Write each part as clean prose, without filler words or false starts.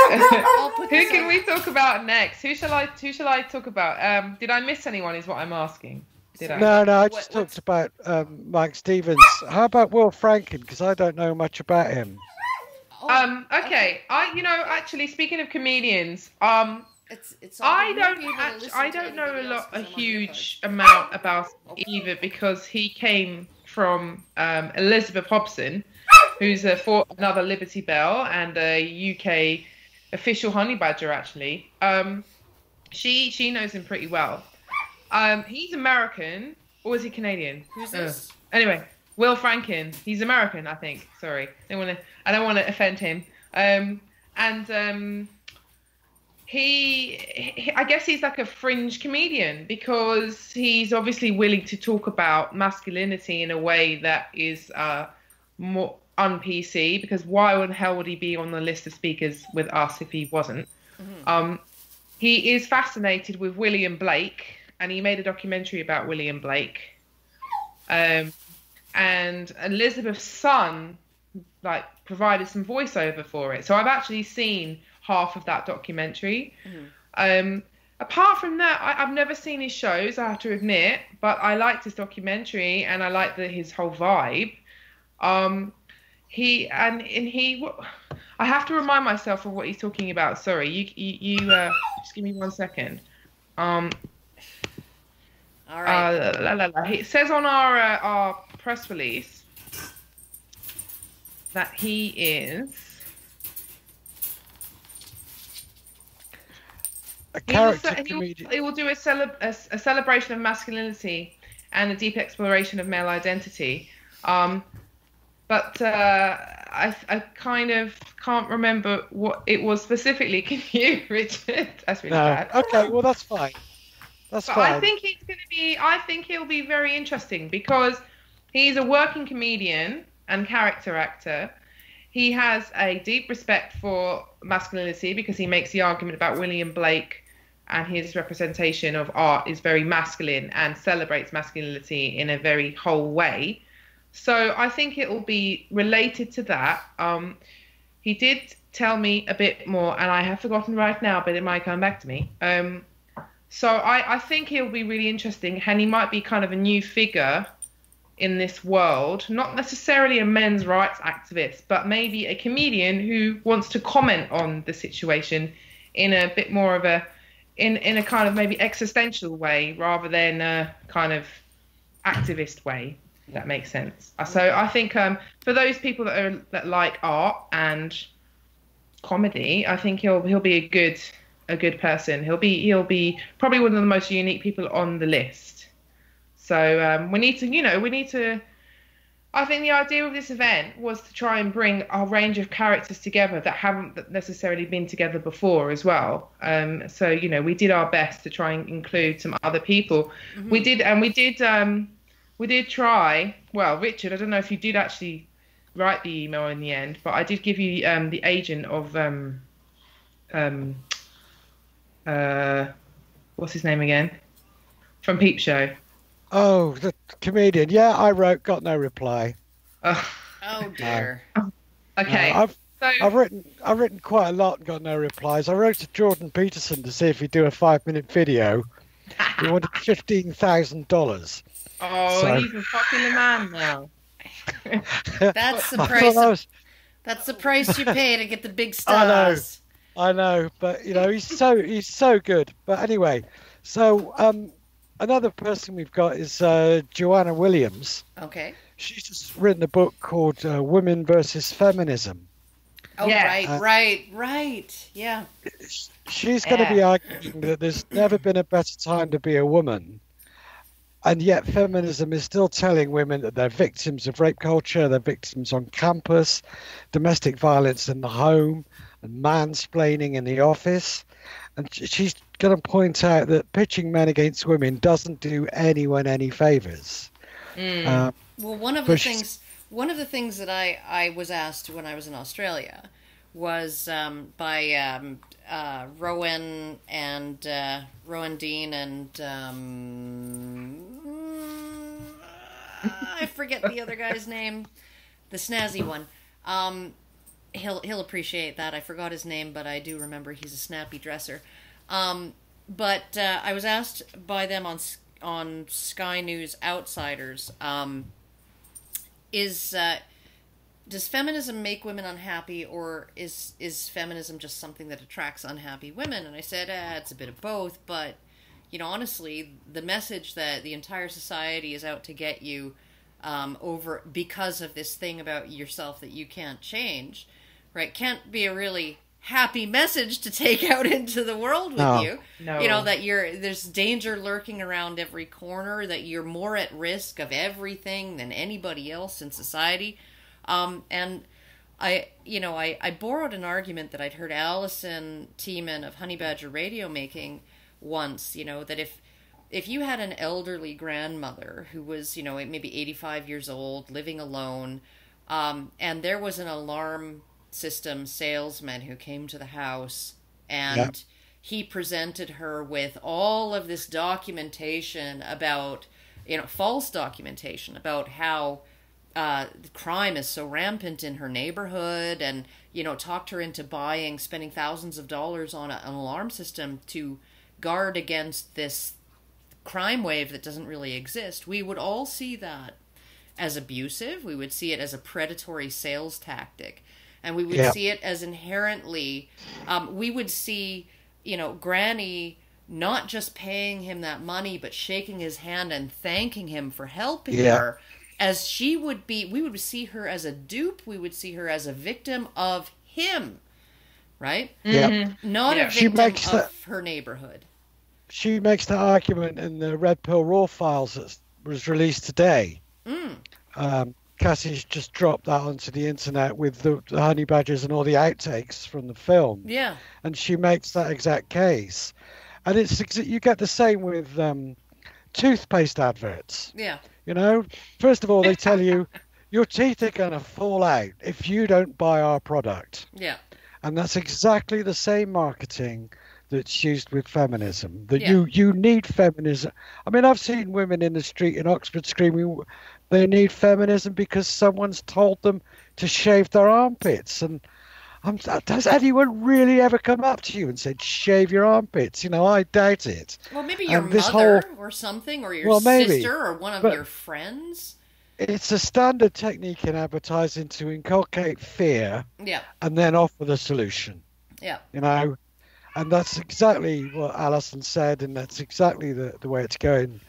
Who can we talk about next? Who shall I talk about? Did I miss anyone is what I'm asking. Did I? No, I just talked about Mike Stevens. How about Will Franken? Because I don't know much about him. Okay. Actually, speaking of comedians, I don't know a huge amount about him either because he came from Elizabeth Hobson, who's another Liberty Bell and a UK official honey badger. Actually, she knows him pretty well. He's American, or is he Canadian? Who's this? Anyway, Will Franken. He's American, I think. Sorry, I don't want to offend him. I guess he's like a fringe comedian because he's obviously willing to talk about masculinity in a way that is more un-PC. Because why the hell would he be on the list of speakers with us if he wasn't? Mm-hmm. He is fascinated with William Blake, and he made a documentary about William Blake. And Elizabeth's son provided some voiceover for it. So I've actually seen half of that documentary. Mm-hmm. Apart from that, I've never seen his shows, I have to admit, but I liked his documentary and I liked his whole vibe. I have to remind myself of what he's talking about. Sorry, you just give me 1 second. All right. It says on our press release that he is a character comedian. He will do a celebration of masculinity and a deep exploration of male identity. But I kind of can't remember what it was specifically. Can you, Richard? That's really bad. Okay, well that's fine. That's fine. I think he'll be very interesting because he's a working comedian and character actor. He has a deep respect for masculinity because he makes the argument about William Blake and his representation of art is very masculine and celebrates masculinity in a very whole way. So I think it will be related to that. He did tell me a bit more, and I have forgotten right now, but it might come back to me. So I think he'll be really interesting, and he might be kind of a new figure in this world, not necessarily a men's rights activist, but maybe a comedian who wants to comment on the situation in a bit more of in a kind of maybe existential way rather than a kind of activist way. If that makes sense. So I think for those people that like art and comedy, I think he'll be a good person. He'll be probably one of the most unique people on the list. So we need to. I think the idea of this event was to try and bring a range of characters together that haven't necessarily been together before as well. So we did our best to try and include some other people. Mm-hmm. We did try. Well, Richard, I don't know if you did actually write the email in the end, but I did give you the agent of what's his name again? From Peep Show. Oh, the comedian. Yeah, I wrote, got no reply. Oh dear. Okay. I've written quite a lot and got no replies. I wrote to Jordan Peterson to see if he'd do a 5-minute video. He wanted $15,000. Oh, he's a popular man now. That's the price. That's the price you pay to get the big stars. I know, but he's so good. But anyway, so another person we've got is Joanna Williams. Okay. She's just written a book called Women versus Feminism. Oh, yeah. Right. Yeah. She's going to be arguing that there's never been a better time to be a woman. And yet feminism is still telling women that they're victims of rape culture, they're victims on campus, domestic violence in the home, and mansplaining in the office. And she's going to point out that pitching men against women doesn't do anyone any favors. Well, one of the things that I was asked when I was in Australia was by Rowan Dean and I forget the other guy's name, the snazzy one. he'll appreciate that. I forgot his name, but I do remember he's a snappy dresser. But I was asked by them on Sky News Outsiders, does feminism make women unhappy, or is feminism just something that attracts unhappy women? And I said, it's a bit of both, but, honestly, the message that the entire society is out to get you over because of this thing about yourself that you can't change, right, can't be a really happy message to take out into the world with you. No. That there's danger lurking around every corner, that you're more at risk of everything than anybody else in society. And I borrowed an argument that I'd heard Alison Tiemann of Honey Badger Radio making once, that if you had an elderly grandmother who was, maybe 85 years old, living alone, and there was an alarm system salesman who came to the house, and he presented her with all of this documentation about, false documentation about how crime is so rampant in her neighborhood, and talked her into spending thousands of dollars on an alarm system to guard against this crime wave that doesn't really exist. We would all see that as abusive. We would see it as a predatory sales tactic, and we would see it as inherently we would see Granny not just paying him that money, but shaking his hand and thanking him for helping her. As we would see her as a dupe, we would see her as a victim of him, right? Yeah. Not a victim of her neighborhood. She makes the argument in the Red Pill Raw files that was released today. Cassie's just dropped that onto the internet with the honey badgers and all the outtakes from the film. Yeah. And she makes that exact case. And you get the same with toothpaste adverts. Yeah. First of all, they tell you your teeth are going to fall out if you don't buy our product. Yeah. And that's exactly the same marketing that's used with feminism, that you need feminism. I mean, I've seen women in the street in Oxford screaming they need feminism because someone's told them to shave their armpits. And does anyone really ever come up to you and said, shave your armpits? I doubt it. Well, maybe your mother or something, or your sister or one of your friends. It's a standard technique in advertising to inculcate fear and then offer the solution. Yeah. And that's exactly what Alison said, and that's exactly the way it's going.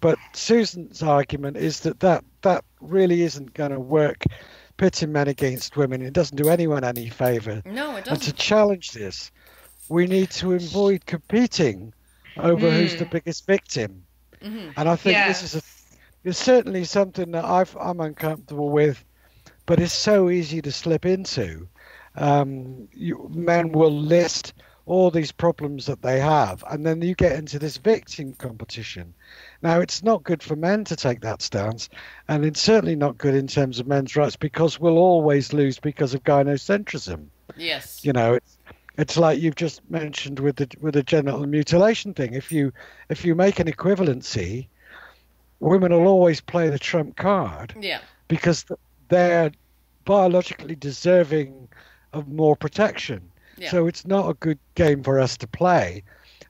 But Susan's argument is that really isn't going to work, pitting men against women. It doesn't do anyone any favour. No, it doesn't. And to challenge this, we need to avoid competing over who's the biggest victim. Mm-hmm. And I think this is certainly something that I'm uncomfortable with, but it's so easy to slip into. Men will list all these problems that they have, and then you get into this victim competition. Now, it's not good for men to take that stance, and it's certainly not good in terms of men's rights, because we'll always lose because of gynocentrism. Yes. It's like you've just mentioned with the genital mutilation thing. If you make an equivalency, women will always play the trump card. Yeah. Because they're biologically deserving of more protection. Yeah. So it's not a good game for us to play.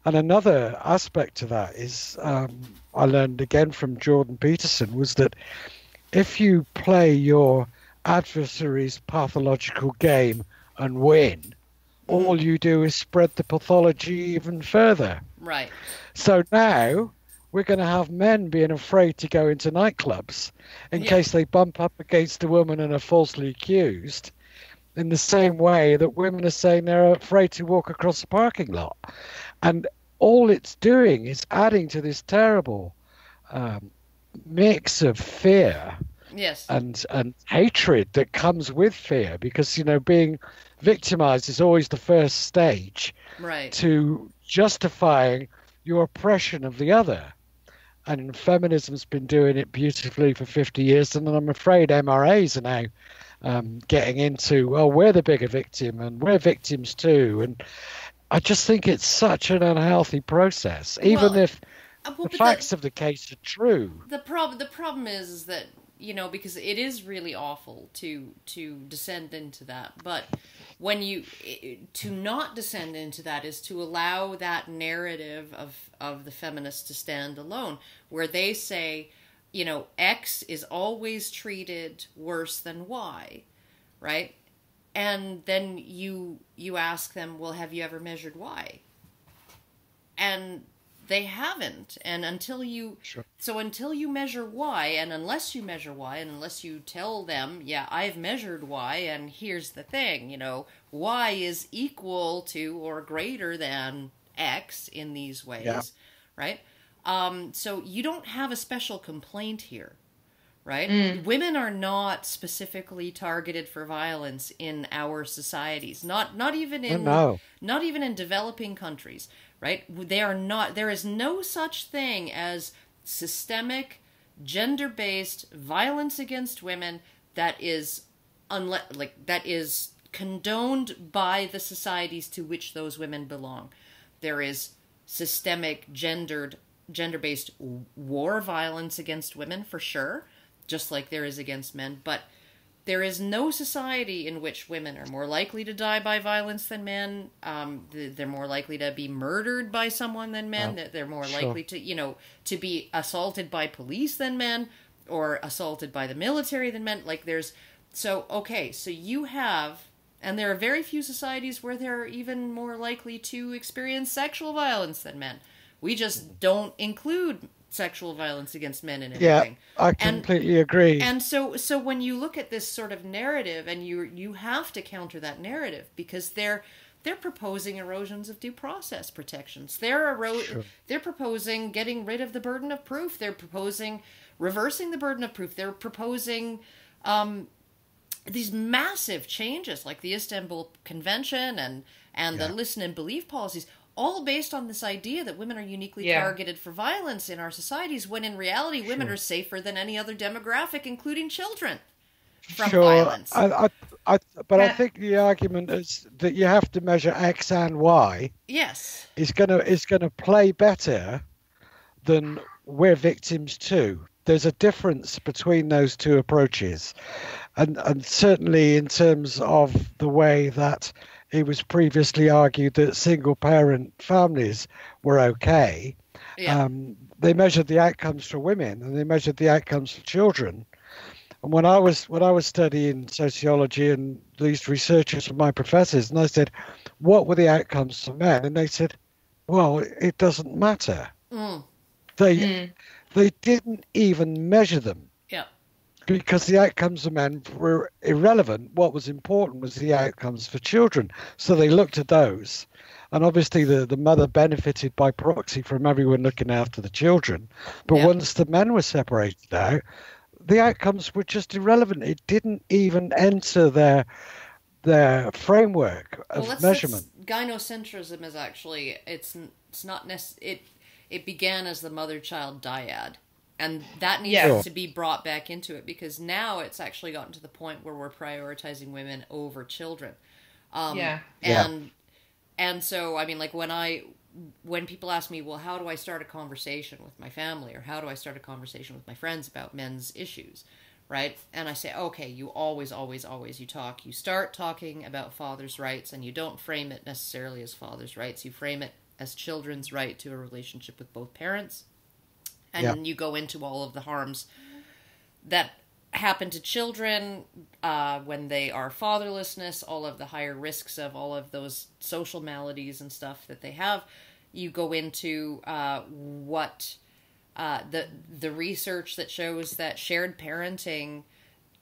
And another aspect to that is, I learned again from Jordan Peterson, was that if you play your adversary's pathological game and win, all you do is spread the pathology even further. Right. So now we're going to have men being afraid to go into nightclubs in case they bump up against a woman and are falsely accused, in the same way that women are saying they're afraid to walk across the parking lot. And all it's doing is adding to this terrible mix of fear and hatred that comes with fear, because, being victimized is always the first stage to justifying your oppression of the other. And feminism's been doing it beautifully for 50 years, and I'm afraid MRAs are now getting into, we're the bigger victim and we're victims too. And I just think it's such an unhealthy process, even if the facts of the case are true. The problem is that, because it is really awful to descend into that. But to not descend into that is to allow that narrative of the feminists to stand alone, where they say, X is always treated worse than Y, right? And then you ask them, well, have you ever measured Y? And they haven't. And until you measure Y, and unless you measure Y, and unless you tell them, yeah, I've measured Y, and here's the thing, Y is equal to or greater than X in these ways, right? So you don't have a special complaint here, right? Women are not specifically targeted for violence in our societies, not even in developing countries, right? They are not. There is no such thing as systemic, gender-based violence against women that is condoned by the societies to which those women belong. There is systemic gender-based war violence against women, for sure, just like there is against men, but there is no society in which women are more likely to die by violence than men. They're more likely to be murdered by someone than men. They're more likely to, to be assaulted by police than men, or assaulted by the military than men. So you have, and there are very few societies where they're even more likely to experience sexual violence than men. We just don't include sexual violence against men in anything. Yeah, I completely agree. And so when you look at this sort of narrative, and you have to counter that narrative, because they're proposing erosions of due process protections. They're proposing getting rid of the burden of proof. They're proposing reversing the burden of proof. They're proposing these massive changes, like the Istanbul Convention and the listen and believe policies, all based on this idea that women are uniquely targeted for violence in our societies, when in reality women are safer than any other demographic, including children, from violence. I think the argument is that you have to measure X and Y. Yes. Is gonna play better than we're victims too. There's a difference between those two approaches. And certainly in terms of the way that it was previously argued that single-parent families were okay. Yeah. They measured the outcomes for women, and they measured the outcomes for children. And when I was studying sociology, and these researchers were my professors, and I said, "What were the outcomes for men?" And they said, "Well, it doesn't matter." They didn't even measure them. Yeah. Because the outcomes of men were irrelevant. What was important was the outcomes for children. So they looked at those. And obviously the mother benefited by proxy from everyone looking after the children. But once the men were separated out, the outcomes were just irrelevant. It didn't even enter their framework of measurement. Gynocentrism is actually, it's not necessarily, it began as the mother-child dyad. And that needs to be brought back into it, because now it's actually gotten to the point where we're prioritizing women over children. And so, I mean, like when people ask me, well, how do I start a conversation with my family, or how do I start a conversation with my friends about men's issues, right? And I say, okay, you always you start talking about fathers' rights, and you don't frame it necessarily as fathers' rights. You frame it as children's right to a relationship with both parents. And you go into all of the harms that happen to children when they are fatherlessness, all of the higher risks of all of those social maladies and stuff that they have. You go into what the research that shows that shared parenting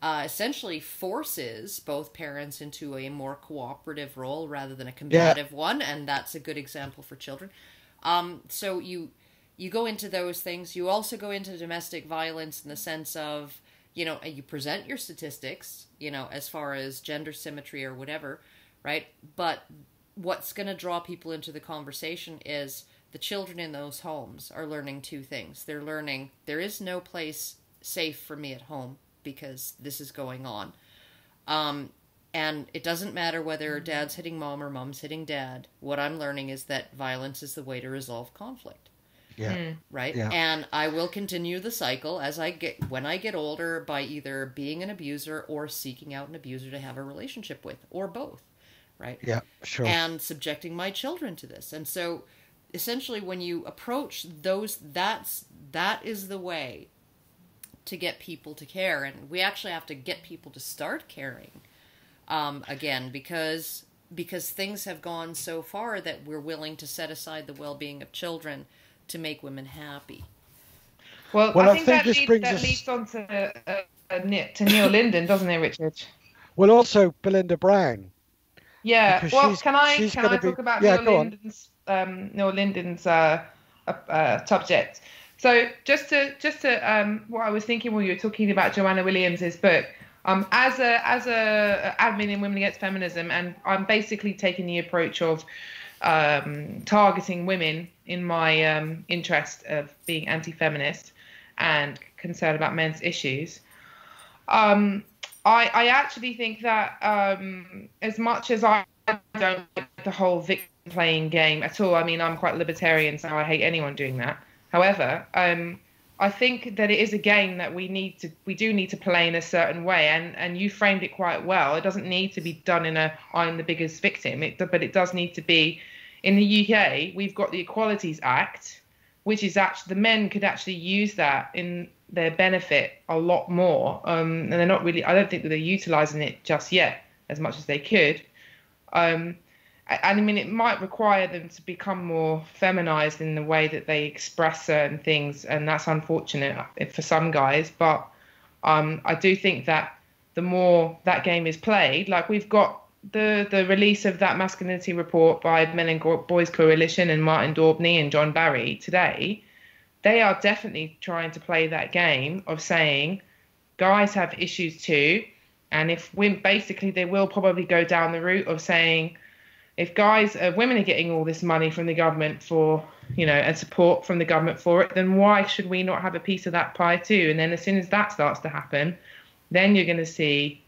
essentially forces both parents into a more cooperative role rather than a combative one, and that's a good example for children. So you go into those things. You also go into domestic violence in the sense of, you present your statistics, as far as gender symmetry or whatever, right? But what's going to draw people into the conversation is the children in those homes are learning two things. They're learning there is no place safe for me at home because this is going on. And it doesn't matter whether dad's hitting mom or mom's hitting dad. What I'm learning is that violence is the way to resolve conflict. Right? Yeah. And I will continue the cycle when I get older by either being an abuser or seeking out an abuser to have a relationship with, or both. Right? Yeah, sure. And subjecting my children to this. And so essentially when you approach that is the way to get people to care. And we actually have to get people to start caring again, because things have gone so far that we're willing to set aside the well-being of children to make women happy. Well, I think that leads on to Neil Linden, doesn't it, Richard? Well, also Belinda Brown. Yeah. Well, can I talk about Neil Linden's subject? So just to what I was thinking when you were talking about Joanna Williams's book, as a admin in Women Against Feminism, and I'm basically taking the approach of targeting women in my interest of being anti-feminist and concerned about men's issues. I actually think that as much as I don't like the whole victim playing game at all, I mean, I'm quite libertarian, so I hate anyone doing that. However, I think that it is a game that we do need to play in a certain way, and you framed it quite well. It doesn't need to be done in a I'm the biggest victim, but it does need to be. In the UK, we've got the Equalities Act, which is actually, the men could actually use that in their benefit a lot more, and they're not really. I don't think that they're utilising it just yet as much as they could. And I mean, it might require them to become more feminized in the way that they express certain things, and that's unfortunate for some guys. But I do think that the more that game is played, like we've got the release of that masculinity report by Men and Boys Coalition and Martin Daubney and John Barry today, they are definitely trying to play that game of saying guys have issues too, and if women, basically they will probably go down the route of saying, if women are getting all this money from the government for, and support from the government for it, then why should we not have a piece of that pie too? And then as soon as that starts to happen, then you're going to see,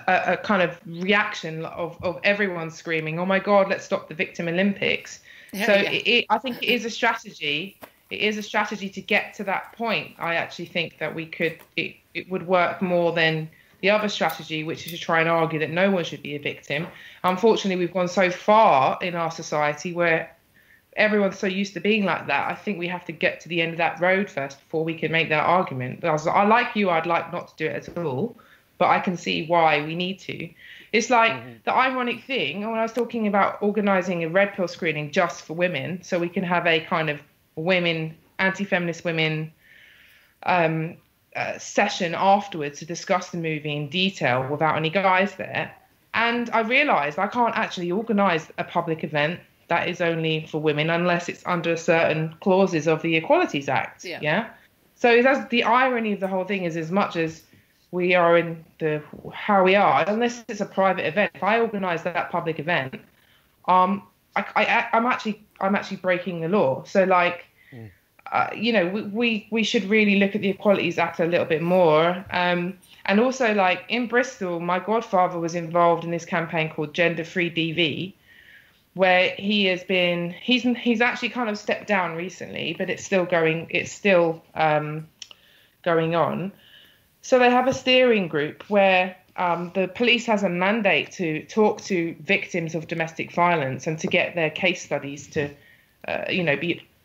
a kind of reaction of everyone screaming, "Oh my God, let's stop the Victim Olympics!" Yeah, so yeah. I think it is a strategy. It is a strategy to get to that point. I actually think that it would work more than the other strategy, which is to try and argue that no one should be a victim. Unfortunately, we've gone so far in our society where everyone's so used to being like that. I think we have to get to the end of that road first before we can make that argument. I like you, I'd like not to do it at all, but I can see why we need to. It's like the ironic thing, when I was talking about organising a red pill screening just for women, so we can have a kind of anti-feminist women session afterwards to discuss the movie in detail without any guys there. And I realised I can't actually organise a public event that is only for women unless it's under certain clauses of the Equalities Act. Yeah? So that's the irony of the whole thing, is as much as we are in how we are, unless it's a private event, if I organise that public event, I'm actually breaking the law. So we should really look at the Equalities Act a little bit more. And also, like in Bristol, my godfather was involved in this campaign called Gender Free DV, where he's actually kind of stepped down recently, but it's still going on. So they have a steering group where the police has a mandate to talk to victims of domestic violence and to get their case studies to,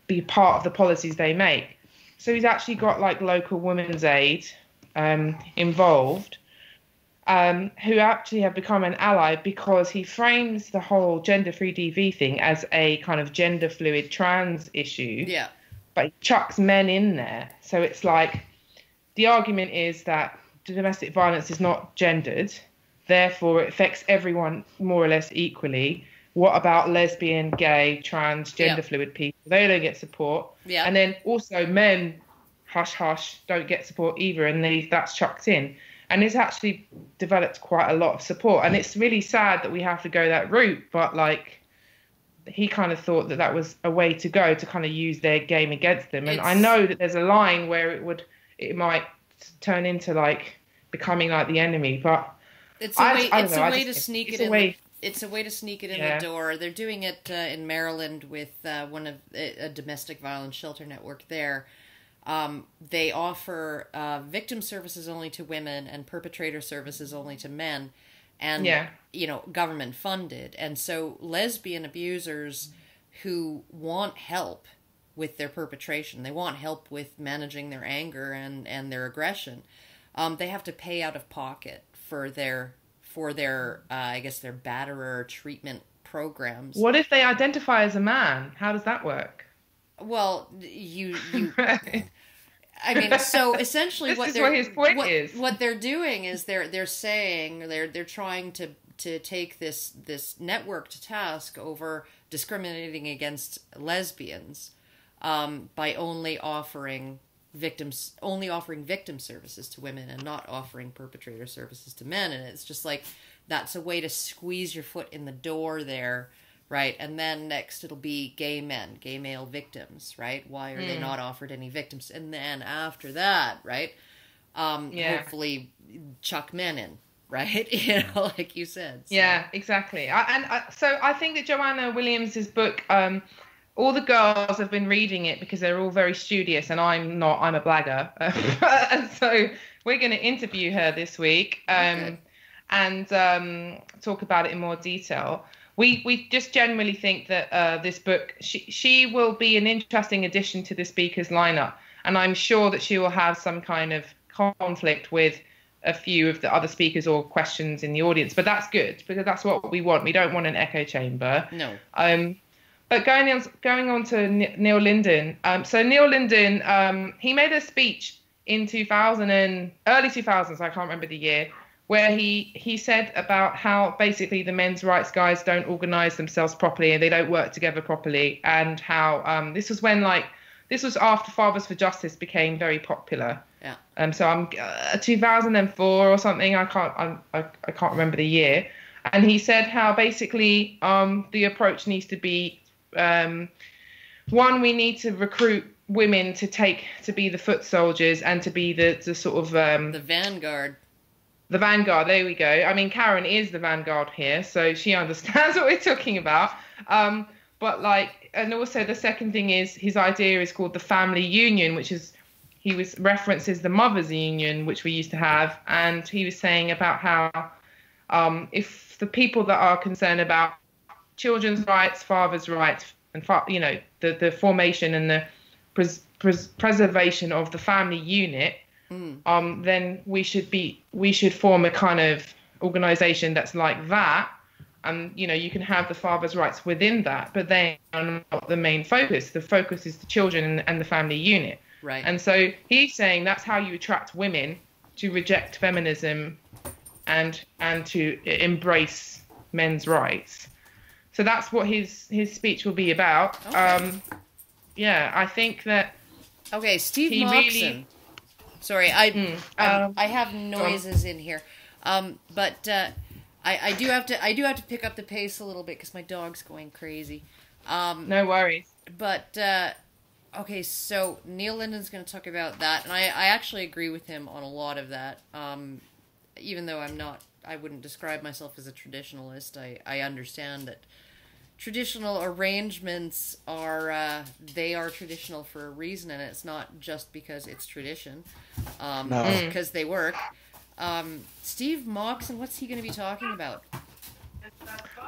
be part of the policies they make. So he's actually got like local women's aid involved, who actually have become an ally because he frames the whole gender-free DV thing as a kind of gender-fluid trans issue. Yeah. But he chucks men in there. So it's like, the argument is that domestic violence is not gendered, therefore it affects everyone more or less equally. What about lesbian, gay, trans, gender-fluid people? They don't get support. Yeah. And then also men, hush, hush, don't get support either, and that's chucked in. And it's actually developed quite a lot of support. And it's really sad that we have to go that route, but like he kind of thought that was a way to go to kind of use their game against them. And I know that there's a line where it might turn into like becoming like the enemy, but it's a way to sneak it in. it's a way to sneak it in the door. They're doing it in Maryland with a domestic violence shelter network there. They offer victim services only to women and perpetrator services only to men, and government funded. And so lesbian abusers who want help with their perpetration, they want help with managing their anger and their aggression, they have to pay out of pocket for their I guess their batterer treatment programs. What if they identify as a man? How does that work? Well, you right. I mean, so essentially what they're doing is they're saying they're trying to take this network to task over discriminating against lesbians by only offering victim services to women and not offering perpetrator services to men. And it's just like, that's a way to squeeze your foot in the door there, right? And then next it'll be gay male victims, right? Why are they not offered any victims? And then after that, right, hopefully chuck men in, right? Like you said. So. Yeah, exactly. So I think that Joanna Williams's book, all the girls have been reading it because they're all very studious, and I'm not. I'm a blagger. And so we're going to interview her this week and talk about it in more detail. We just generally think that this book, she will be an interesting addition to the speakers lineup, and I'm sure that she will have some kind of conflict with a few of the other speakers or questions in the audience. But that's good, because that's what we want. We don't want an echo chamber. No. But going on to Neil Linden. So Neil Linden, he made a speech in early 2000s, I can't remember the year, where he said about how basically the men's rights guys don't organize themselves properly and they don't work together properly, and how this was after Fathers for Justice became very popular. Yeah. So I'm 2004 or something. I can't remember the year. And he said how basically the approach needs to be one, we need to recruit women to be the foot soldiers and to be the sort of the vanguard. The vanguard, there we go. I mean, Karen is the vanguard here, so she understands what we're talking about. But and also the second thing is, his idea is called the family union, which is, references the mothers union, which we used to have. And he was saying about how if the people that are concerned about children's rights, fathers' rights, and the formation and the preservation of the family unit, then we should form a kind of organization that's like that. And you can have the father's rights within that, but they are not the main focus. The focus is the children and the family unit. Right. And so he's saying that's how you attract women to reject feminism and to embrace men's rights. So that's what his speech will be about. Okay. I think that. Okay, Steve Moxon. Sorry, I have noises in here, but I do have to pick up the pace a little bit because my dog's going crazy. No worries. But okay, so Neil Linden's going to talk about that, and I actually agree with him on a lot of that. Even though I wouldn't describe myself as a traditionalist. I understand that traditional arrangements are traditional for a reason, and it's not just because it's tradition, because they work. Steve Moxon, what's he going to be talking about?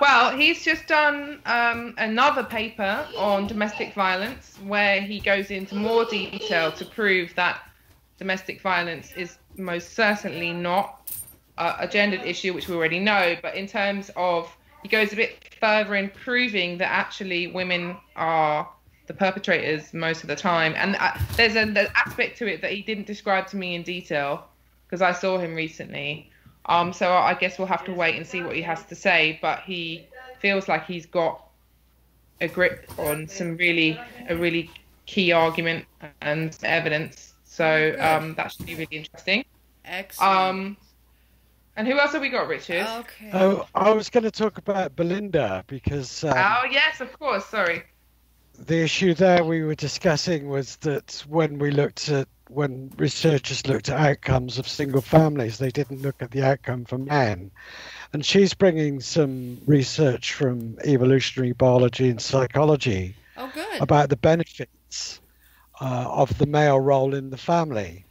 Well, he's just done another paper on domestic violence where he goes into more detail to prove that domestic violence is most certainly not a gendered issue, which we already know, but in terms of, he goes a bit further in proving that actually women are the perpetrators most of the time. And there's an aspect to it that he didn't describe to me in detail because I saw him recently. So I guess we'll have to wait and see what he has to say. But he feels like he's got a grip on a really key argument and evidence. So that should be really interesting. Excellent. And who else have we got, Richard? Okay. Oh, I was going to talk about Belinda because. Oh yes, of course. Sorry. the issue there we were discussing was that when researchers looked at outcomes of single families, they didn't look at the outcome for men. And she's bringing some research from evolutionary biology and psychology good. about the benefits of the male role in the family.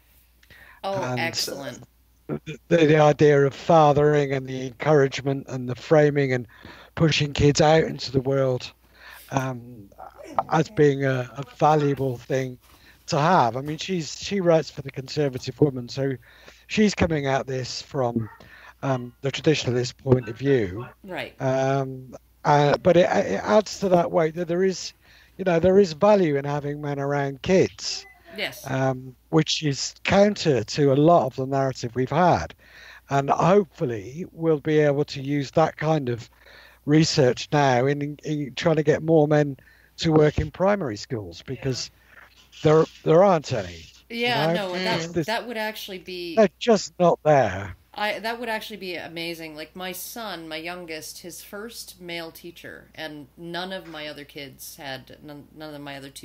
And Excellent. The idea of fathering and the encouragement and the framing and pushing kids out into the world as being a valuable thing to have. I mean, she writes for the Conservative Woman, so she's coming at this from the traditionalist point of view. Right. But it adds to that weight that there is value in having men around kids. Yes. Which is counter to a lot of the narrative we've had. And hopefully we'll be able to use that kind of research now in trying to get more men to work in primary schools, because there aren't any. Yeah, that would actually be... They're just not there. That would actually be amazing. Like my son, my youngest, his first male teacher, and none of my other two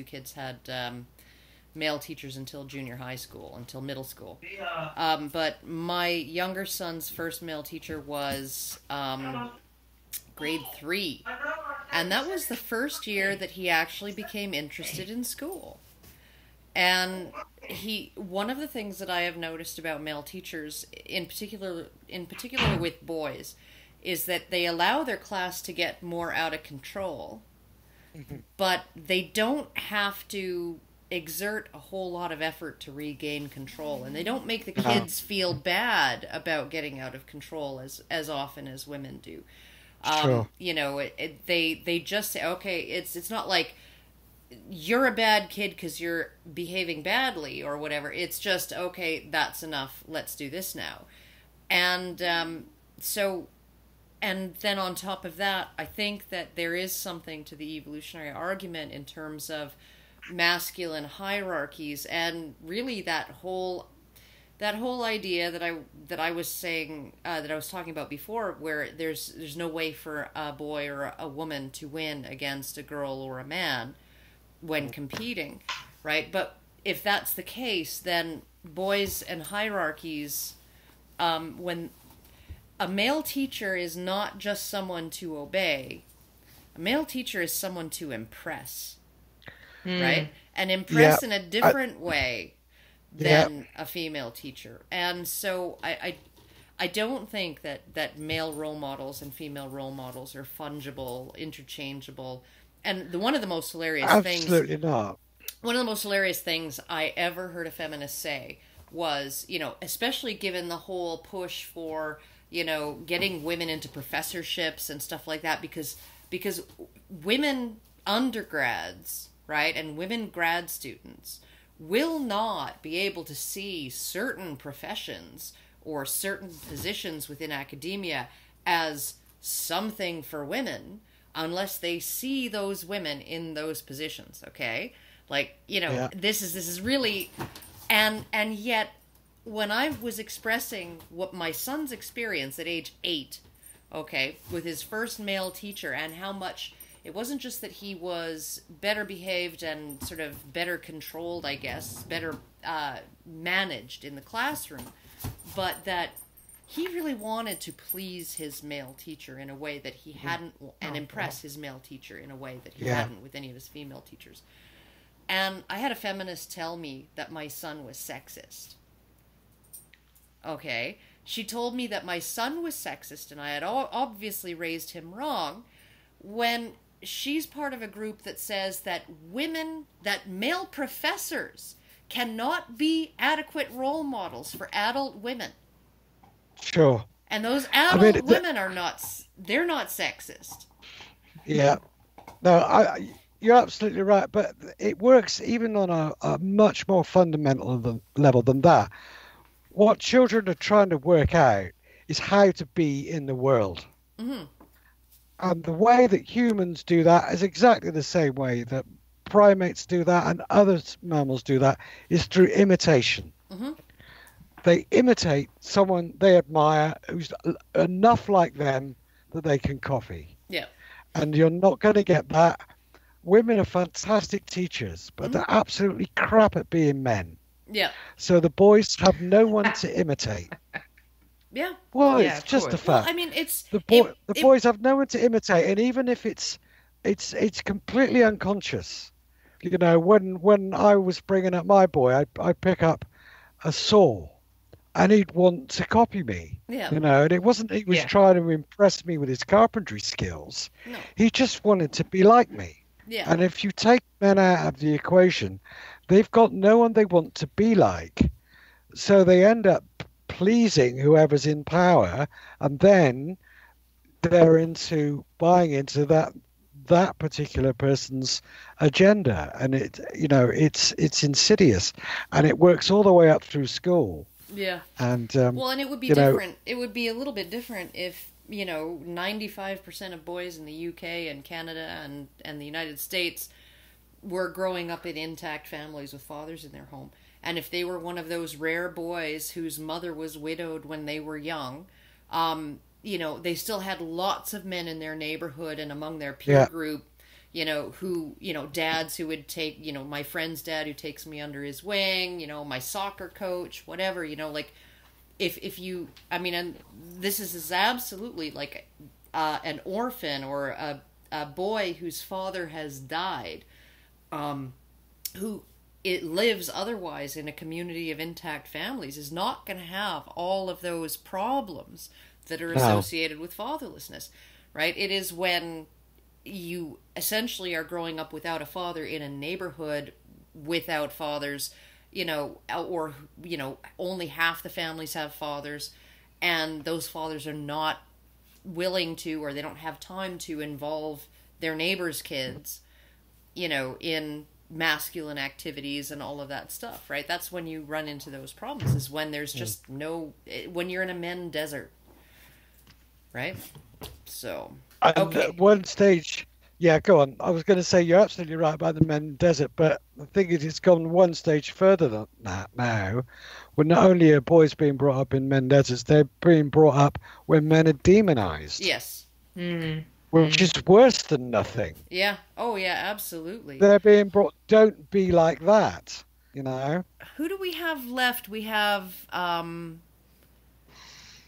kids had male teachers until junior high school, until middle school. But my younger son's first male teacher was grade 3. And that was the first year that he actually became interested in school. And one of the things that I have noticed about male teachers, in particular with boys, is that they allow their class to get more out of control, but they don't have to exert a whole lot of effort to regain control, and they don't make the kids feel bad about getting out of control as often as women do. Sure. They just say, okay, it's not like you're a bad kid because you're behaving badly or whatever. It's just, okay, that's enough. Let's do this now. And and then on top of that, I think that there is something to the evolutionary argument in terms of masculine hierarchies, and really that whole idea that I was saying, that I was talking about before, where there's no way for a boy or a woman to win against a girl or a man when competing, right? But if that's the case, then boys and hierarchies, when a male teacher is not just someone to obey, a male teacher is someone to impress, right? And impress in a different way than a female teacher. And so I don't think that male role models and female role models are fungible, interchangeable. And one of the most hilarious things... Absolutely not. One of the most hilarious things I ever heard a feminist say was, especially given the whole push for, getting women into professorships and stuff like that, because women undergrads, right, and women grad students will not be able to see certain professions or certain positions within academia as something for women unless they see those women in those positions, okay? Like, this is really... And yet, when I was expressing what my son's experience at age 8, okay, with his first male teacher, and how much... It wasn't just that he was better behaved and sort of better controlled, I guess, better managed in the classroom, but that he really wanted to please his male teacher in a way that he hadn't, and impress his male teacher in a way that he hadn't with any of his female teachers. And I had a feminist tell me that my son was sexist. Okay? She told me that my son was sexist, and I had obviously raised him wrong, when she's part of a group that says that male professors cannot be adequate role models for adult women. Sure. And those adult women they're not sexist. Yeah. No, you're absolutely right, but it works even on a much more fundamental level than that. What children are trying to work out is how to be in the world. Mm-hmm. And the way that humans do that is exactly the same way that primates do that and other mammals do that, is through imitation. Mm-hmm. They imitate someone they admire who's enough like them that they can copy. Yeah. And you're not going to get that women are fantastic teachers, but they're absolutely crap at being men. Yeah. So the boys have no one to imitate. Yeah. Well, Yeah, it's of just a course. fact. Well, I mean, it's The boys have no one to imitate, and even if it's completely unconscious. You know, when I was bringing up my boy, I'd pick up a saw, and he'd want to copy me. Yeah. You know, and it wasn't he was Yeah. trying to impress me with his carpentry skills. No. He just wanted to be like me. Yeah. And if you take men out of the equation, they've got no one they want to be like. So they end up pleasing whoever's in power, and then they're buying into that particular person's agenda, and it's insidious, and it works all the way up through school. Yeah. And well, and it would be different. It would be a little bit different if 95% of boys in the UK and Canada and the United States were growing up in intact families with fathers in their home. And if they were one of those rare boys whose mother was widowed when they were young, they still had lots of men in their neighborhood and among their peer group, who, dads who would take, my friend's dad who takes me under his wing, my soccer coach, whatever, if you, and this is absolutely like an orphan or a boy whose father has died, who it lives otherwise in a community of intact families, is not going to have all of those problems that are associated with fatherlessness, right? It is when you essentially are growing up without a father in a neighborhood without fathers, or only half the families have fathers, and those fathers are not willing to, or they don't have time to involve their neighbors' kids, in masculine activities and all of that stuff, right? That's when you run into those problems, is when there's just when you're in a men desert, right? So, okay. At one stage, yeah, go on. I was going to say you're absolutely right about the men desert, but the thing is, it's gone one stage further than that now. When not only are boys being brought up in men deserts, they're being brought up when men are demonized. Yes. Mm. Which is worse than nothing. Yeah. Oh, yeah, absolutely. They're being brought, don't be like that, Who do we have left? We have...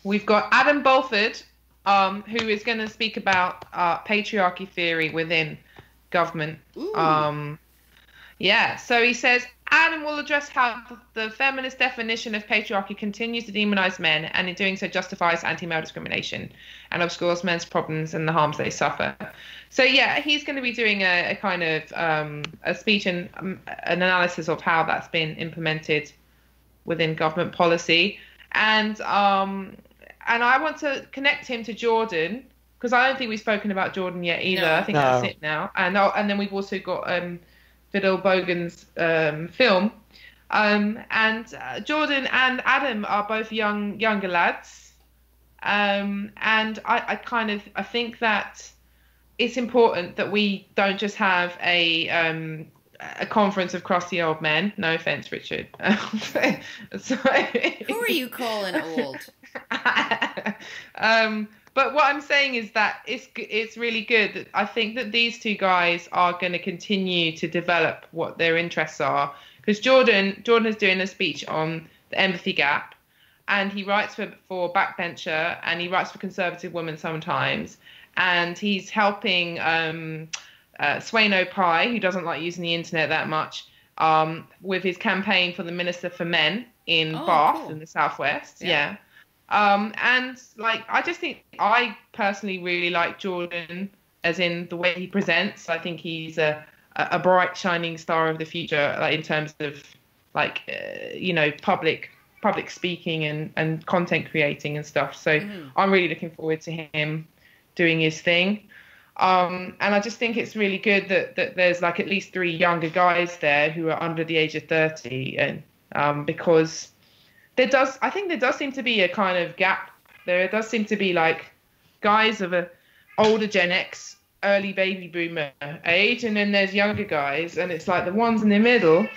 We've got Adam Bolford, who is going to speak about patriarchy theory within government. Ooh. So he says, Adam will address how the feminist definition of patriarchy continues to demonize men, and in doing so justifies anti-male discrimination and obscures men's problems and the harms they suffer. So yeah, he's going to be doing a kind of a speech and an analysis of how that's been implemented within government policy. And I want to connect him to Jordan, because I don't think we've spoken about Jordan yet either. No. I think that's it now. And then we've also got Vidal Bogan's film. And Jordan and Adam are both younger lads. And I think that it's important that we don't just have a conference of crusty old men. No offense, Richard. Who are you calling old? But what I'm saying is that it's really good. I think that these two guys are going to continue to develop what their interests are. Because Jordan is doing a speech on the empathy gap, and he writes for Backbencher, and he writes for Conservative Women sometimes, and he's helping Swayno Pye, who doesn't like using the internet that much, with his campaign for the Minister for Men in Bath, cool. In the Southwest. Yeah. And I just think I personally really like Jordan, as in the way he presents. I think he's a bright, shining star of the future, in terms of public speaking and content creating and stuff. So I'm really looking forward to him doing his thing. And I just think it's really good that there's at least 3 younger guys there who are under the age of 30, and because there does seem to be a kind of gap. There does seem to be guys of a older Gen X, early baby boomer age, and then there's younger guys, and it's the ones in the middle,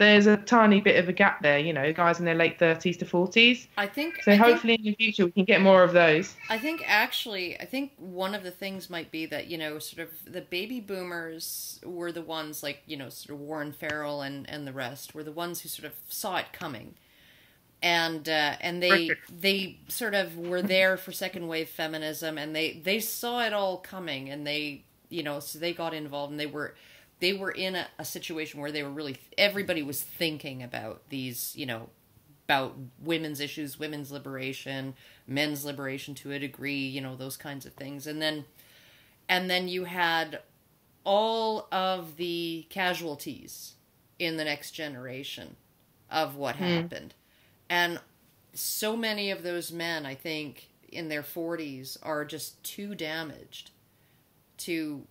there's a tiny bit of a gap there, you know, guys in their late 30s to 40s. Hopefully in the future we can get more of those. I think one of the things might be that, you know, sort of the baby boomers were the ones like, you know, sort of Warren Farrell and the rest were the ones who sort of saw it coming. And they sort of were there for second wave feminism, and they saw it all coming, and they, you know, so they got involved, and they were in a situation where they were really, everybody was thinking about these, you know, about women's issues, women's liberation, men's liberation to a degree, you know, those kinds of things. And then you had all of the casualties in the next generation of what happened. And so many of those men, I think, in their 40s are just too damaged to,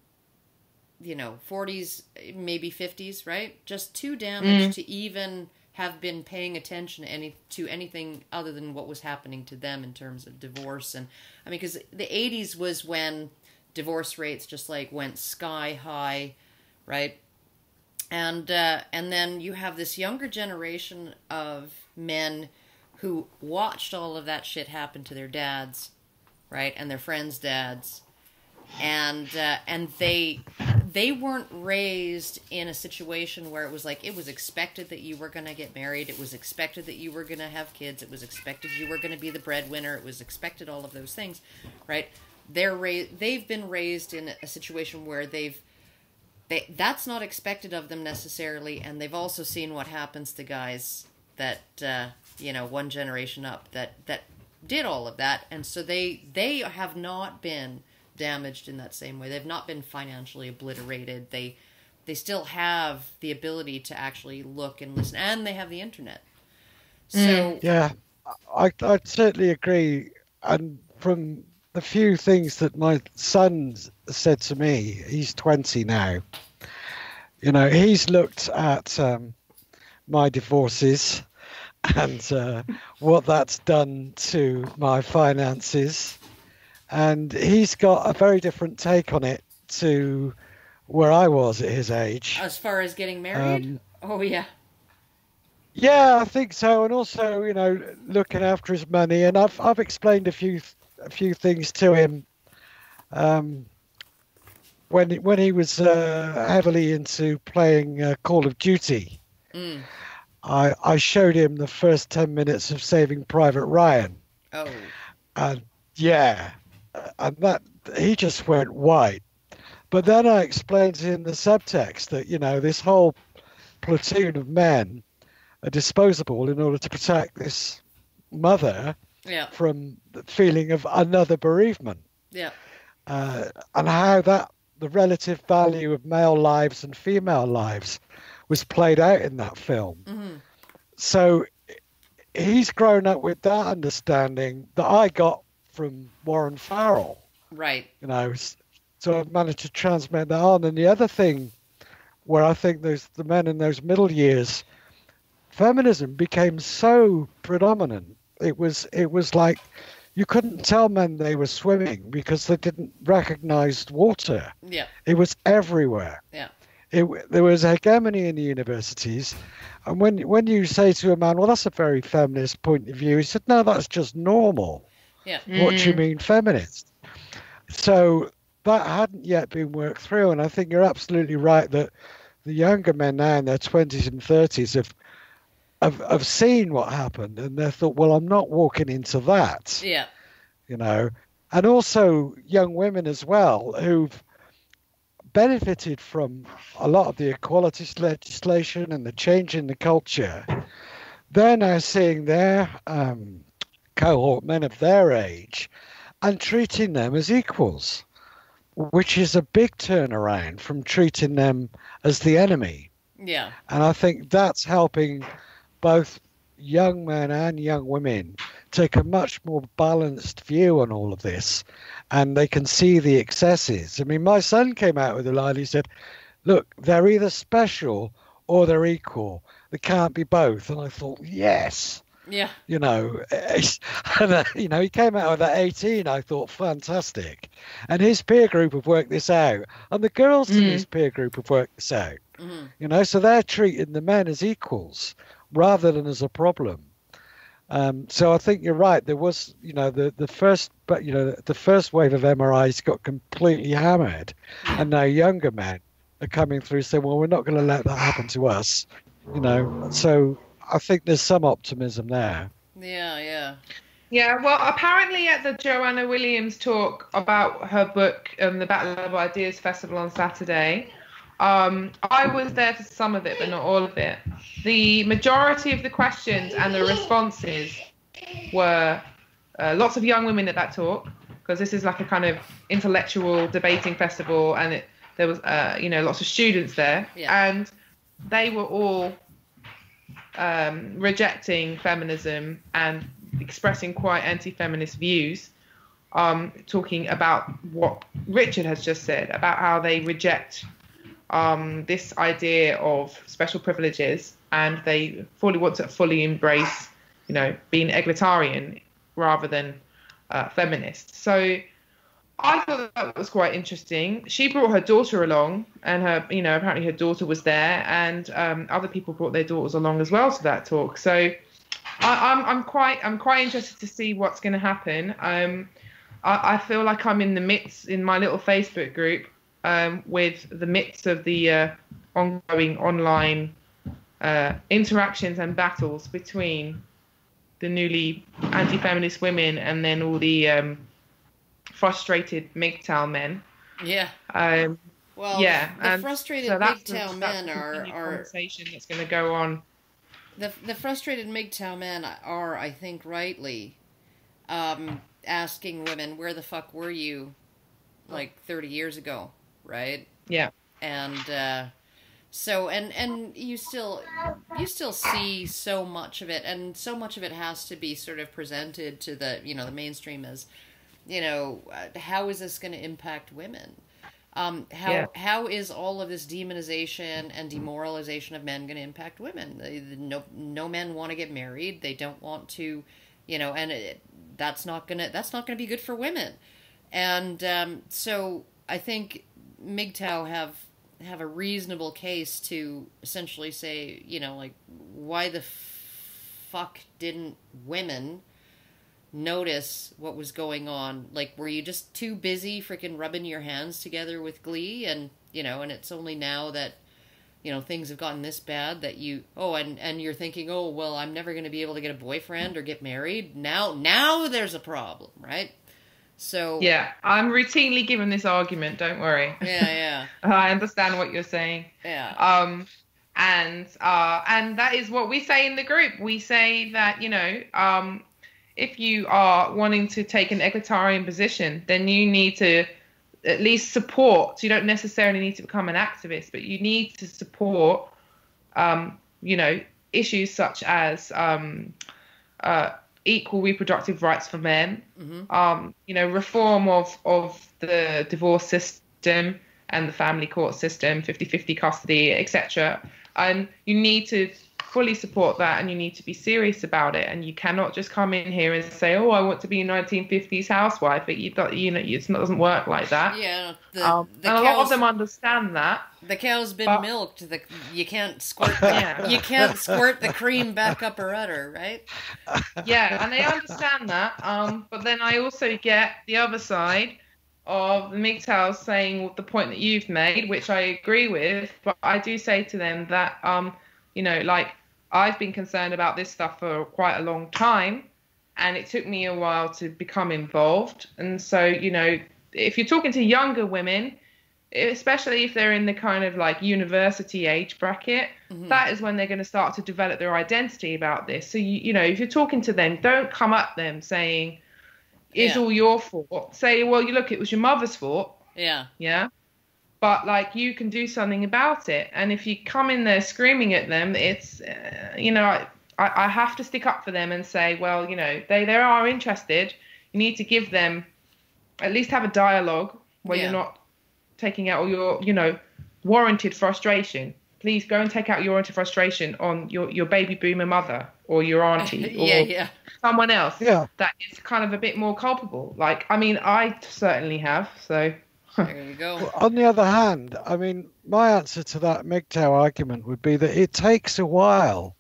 you know, 40s, maybe 50s, right? Just too damaged to even have been paying attention to anything other than what was happening to them in terms of divorce. And I mean, because the 80s was when divorce rates just like went sky high, right? And then you have this younger generation of men who watched all of that shit happen to their dads, right, and their friends' dads, and they weren't raised in a situation where it was like it was expected that you were going to get married, it was expected that you were going to have kids, it was expected you were going to be the breadwinner, it was expected all of those things, right? They've been raised in a situation where that's not expected of them necessarily, and they've also seen what happens to guys that you know, one generation up that did all of that, and so they have not been damaged in that same way. They've not been financially obliterated. They still have the ability to actually look and listen, and they have the internet. So yeah, I certainly agree. And from the few things that my son said to me, he's 20 now. You know, he's looked at my divorces and what that's done to my finances. And he's got a very different take on it to where I was at his age. As far as getting married? Oh, yeah. Yeah, I think so. And also, you know, looking after his money. And I've explained a few things to him when he was heavily into playing Call of Duty. I showed him the first 10 minutes of Saving Private Ryan. Oh. And yeah, and that he just went white. But then I explained to him the subtext that, you know, this whole platoon of men are disposable in order to protect this mother from the feeling of another bereavement. Yeah. And how the relative value of male lives and female lives was played out in that film. Mm-hmm. So he's grown up with that understanding that I got from Warren Farrell. Right. You know, so I've managed to transmit that on. And the other thing where I think the men in those middle years, feminism became so predominant. It was like you couldn't tell men they were swimming because they didn't recognize water. Yeah. It was everywhere. Yeah. There was hegemony in the universities. And when you say to a man, well, that's a very feminist point of view, he said, no, that's just normal. Yeah. What do you mean feminist? So that hadn't yet been worked through. And I think you're absolutely right that the younger men now in their 20s and 30s have seen what happened, and they thought, well, I'm not walking into that. Yeah. You know, and also young women as well who've benefited from a lot of the equality legislation and the change in the culture. They're now seeing their cohort men of their age and treating them as equals, which is a big turnaround from treating them as the enemy. Yeah. And I think that's helping both young men and young women take a much more balanced view on all of this, and they can see the excesses. I mean, my son came out with a line. He said, look, they're either special or they're equal. They can't be both. And I thought, yes. Yeah. You know, you know, he came out with that 18. I thought, fantastic. And his peer group have worked this out. And the girls in his peer group have worked this out. So they're treating the men as equals rather than as a problem. So I think you're right. There was, the first wave of MRIs got completely hammered, and now younger men are coming through saying, well, we're not going to let that happen to us. So I think there's some optimism there. Yeah. Yeah, well, apparently at the Joanna Williams talk about her book, the Battle of Ideas Festival on Saturday, I was there for some of it, but not all of it. The majority of the questions and the responses were lots of young women at that talk, because this is like a kind of intellectual debating festival, and there was, lots of students there, and they were all rejecting feminism and expressing quite anti-feminist views, talking about what Richard has just said about how they reject this idea of special privileges, and they want to fully embrace, being egalitarian rather than feminist. So I thought that was quite interesting. She brought her daughter along, and apparently her daughter was there, and other people brought their daughters along as well to that talk. So I'm quite interested to see what's going to happen. I feel like I'm in the midst, in my little Facebook group, with the midst of the ongoing online interactions and battles between the newly anti-feminist women and then all the frustrated MGTOW men. Yeah. Well, yeah, the frustrated MGTOW men are conversation that's going to go on. The frustrated MGTOW men are, I think, rightly asking women, where the fuck were you like 30 years ago, right? Yeah. And so you still see so much of it, and so much of it has to be sort of presented to the the mainstream as, how is this going to impact women? How is all of this demonization and demoralization of men going to impact women? No men want to get married. They don't want to, and that's not gonna be good for women. And so I think MGTOW have a reasonable case to essentially say, why the fuck didn't women notice what was going on? Like, were you just too busy freaking rubbing your hands together with glee, and and it's only now that things have gotten this bad that and you're thinking, oh well, I'm never going to be able to get a boyfriend or get married now there's a problem, right? So yeah, I'm routinely given this argument, don't worry. Yeah I understand what you're saying. Yeah. And that is what we say in the group. We say that if you are wanting to take an egalitarian position, then you need to at least support. So you don't necessarily need to become an activist, but you need to support, issues such as equal reproductive rights for men, reform of the divorce system and the family court system, 50-50 custody, etc. And you need to fully support that, and you need to be serious about it, and you cannot just come in here and say, oh, I want to be a 1950s housewife. It doesn't work like that. Yeah, and a lot of them understand that. The cow's been milked. You can't squirt the cream back up her udder, right? Yeah, and they understand that. But then I also get the other side of the MGTOWs saying the point that you've made, which I agree with, but I do say to them that I've been concerned about this stuff for quite a long time, and it took me a while to become involved. And so, if you're talking to younger women, especially if they're in the kind of like university age bracket, that is when they're going to start to develop their identity about this. So, if you're talking to them, don't come at them saying, it's all your fault. Say, well, it was your mother's fault. Yeah. Yeah. But you can do something about it. And if you come in there screaming at them, it's, I have to stick up for them and say, well, they are interested. You need to give them, at least have a dialogue where you're not taking out all your, warranted frustration. Please go and take out your warranted frustration on your baby boomer mother or your auntie or someone else that is kind of a bit more culpable. I certainly have. So There you go. Well, on the other hand, I mean, my answer to that MGTOW argument would be that it takes a while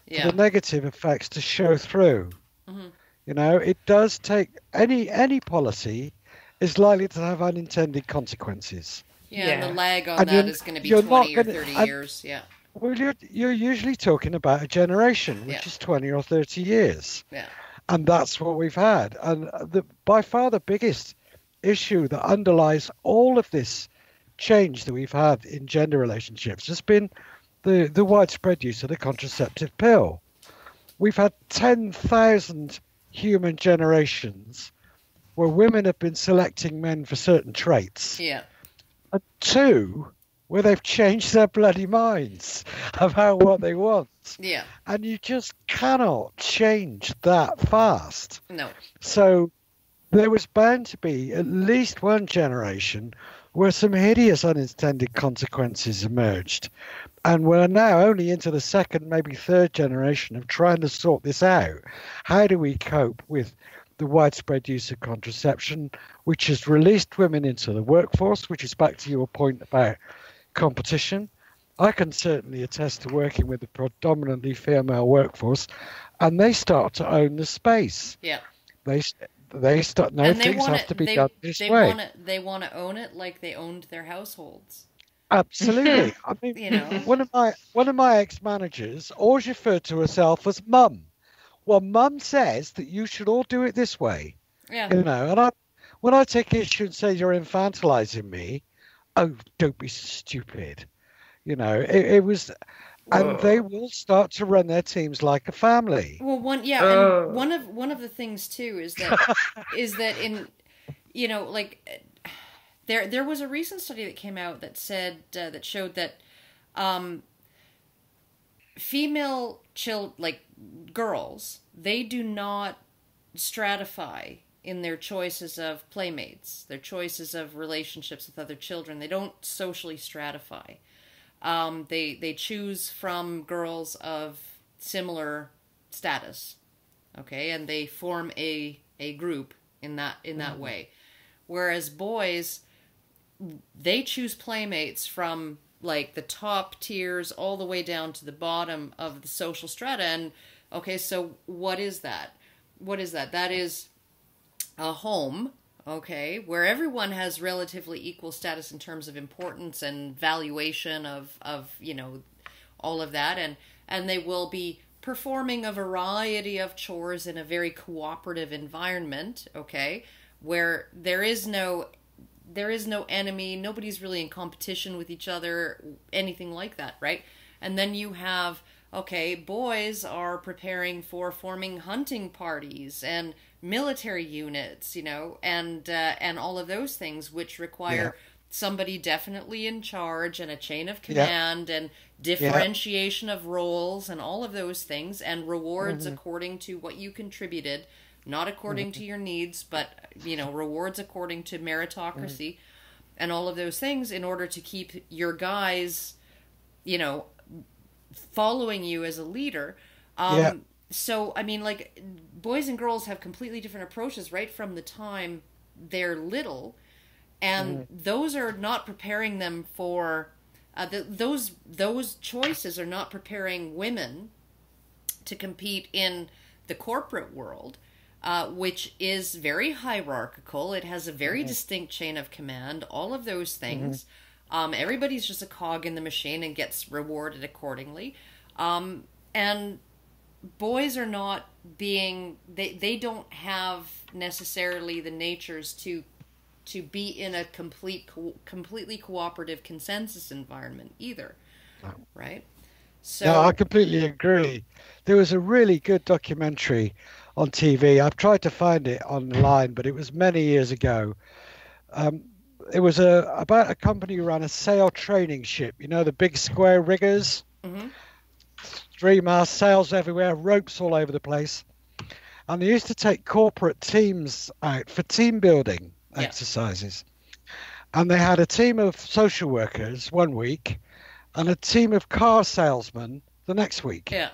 for the negative effects to show through. Mm-hmm. You know, it does take any policy is likely to have unintended consequences. Yeah, and the lag on that is going to be 20 or 30 years. Yeah. Well, you're usually talking about a generation, which is 20 or 30 years. Yeah. And that's what we've had. And by far the biggest issue that underlies all of this change that we've had in gender relationships has been the widespread use of the contraceptive pill. We've had 10,000 human generations where women have been selecting men for certain traits. Yeah. And 2, where they've changed their bloody minds about what they want. Yeah. And you just cannot change that fast. No. So there was bound to be at least one generation where some hideous unintended consequences emerged. And we're now only into the second, maybe third generation of trying to sort this out. How do we cope with the widespread use of contraception, which has released women into the workforce, which is back to your point about competition? I can certainly attest to working with a predominantly female workforce, and they start to own the space. Yeah. They start. No, things have to be done this way. They want to own it like they owned their households. Absolutely. I mean, you know, one of my ex-managers always referred to herself as Mum. Well, Mum says that you should all do it this way. Yeah. You know, and when I take issue and say you're infantilizing me, oh, don't be stupid. You know, it was, and they will start to run their teams like a family. Well, and one of the things too is that in, you know, like there was a recent study that came out that said that showed that female girls, they do not stratify in their choices of playmates, their choices of relationships with other children. They don't socially stratify. They choose from girls of similar status, okay, and they form a group in that way. Whereas boys, they choose playmates from like the top tiers all the way down to the bottom of the social strata. And okay, so what is that? What is that? That is a home, okay, where everyone has relatively equal status in terms of importance and valuation of you know, all of that, and they will be performing a variety of chores in a very cooperative environment, okay, where there is no enemy, nobody's really in competition with each other, anything like that, right? And then you have, okay, boys are preparing for forming hunting parties and military units, you know, and all of those things, which require somebody definitely in charge and a chain of command and differentiation of roles and all of those things, and rewards according to what you contributed, not according to your needs, but, you know, rewards according to meritocracy and all of those things in order to keep your guys, you know, following you as a leader. So, I mean, like, boys and girls have completely different approaches right from the time they're little, and those are not preparing them for, those choices are not preparing women to compete in the corporate world, which is very hierarchical. It has a very distinct chain of command, all of those things. Everybody's just a cog in the machine and gets rewarded accordingly. And boys are not being, they don't have necessarily the natures to be in a completely cooperative consensus environment either, right? So no, I completely agree. There was a really good documentary on TV. I've tried to find it online, but it was many years ago. It was about a company who ran a sail training ship. You know, the big square riggers, 3-mast sails everywhere, ropes all over the place. And they used to take corporate teams out for team building exercises. And they had a team of social workers one week and a team of car salesmen the next week. Yeah.